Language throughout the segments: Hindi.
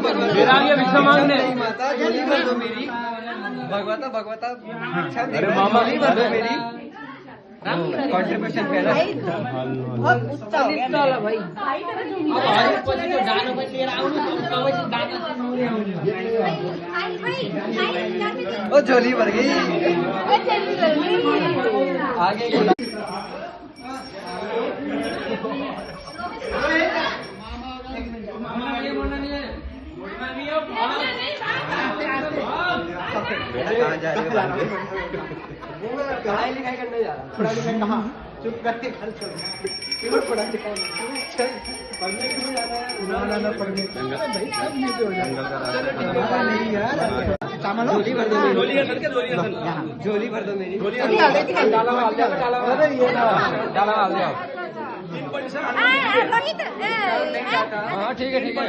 मेरा आगे भिक्षा मांगने माता झोली भर दो मेरी। भगवता भगवता भिक्षा दे मामा भर दो मेरी। कॉन्ट्रीब्यूशन पहला बहुत उच्च हो गया भाई। ओ झोली भर गई आगे कहाँ जा रहे हो? पढ़ाई लिखाई करने जा रहा। पढ़ाई लिखाई कहाँ? चुप करके घर चलो। क्यों पढ़ाई लिखाई? पढ़ने क्यों जा रहा है? ना पढ़ने। नहीं यार। झोली भर दो मेरी। झोली भर दो मेरी। अरे ये ना डाला डाल दिया। हाँ ठीक है ठीक है।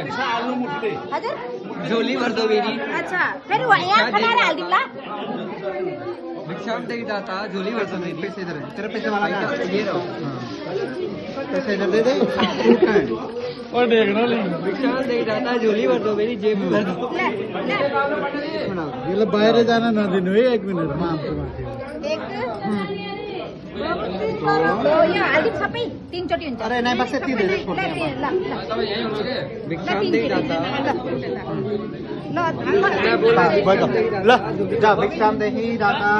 झोली भर दो मेरी। अच्छा फिर यहाँ खड़ा डाल दूँगा। भिक्षा दे दाता झोली भर दो मेरी। पैसे इधर है तेरे पैसे वाला ये रहो। पैसे इधर दे दे और देखना भिक्षा दे दाता झोली भर दो मेरी जेब में भर दो। ये लो बाहर जाना ना दिन हुई 1 मिनट में आपको यहाँ आलिम सबै 3 चोटि हुन्छ। अरे नहीं बस यति दे दे भिक्षा दे दाता ल जा भिक्षा देही दाता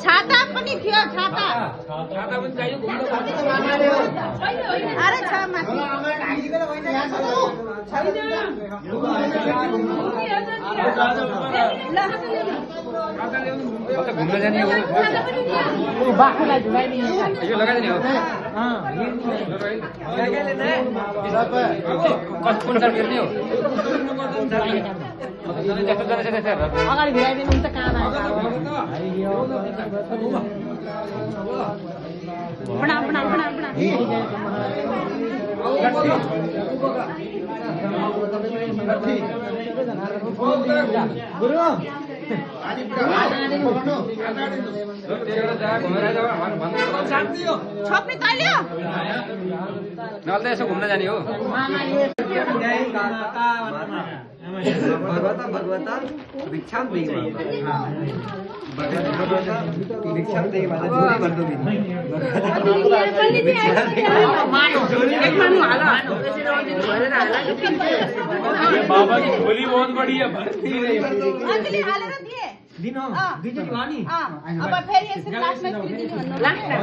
छाता पनि थियो छाता पनि चाहियो घुम्न अरे छ माथि घुम्न जाने हो बाख्रालाई झुलाइदिनु यो लगाइदिने हो कुन चाल गर्ने हो त्यस्तो जाने छ त्यस्तो अगाडि भिराइदिनु हुन्छ कहाँ बना बना बना बना छोप्ने तैल्यो नल त यसो घुम्न जाने हो भगवता भगवता भिक्षा दे भिक्षा दे झोली भर दो मेरी। बाबा की झोली बहुत बड़ी है अन्तले हालेर दिए दिनो दुईचोटि भयो नि। अब फेरि यसरी लास्टमा दिनु भन्नु लास्टमा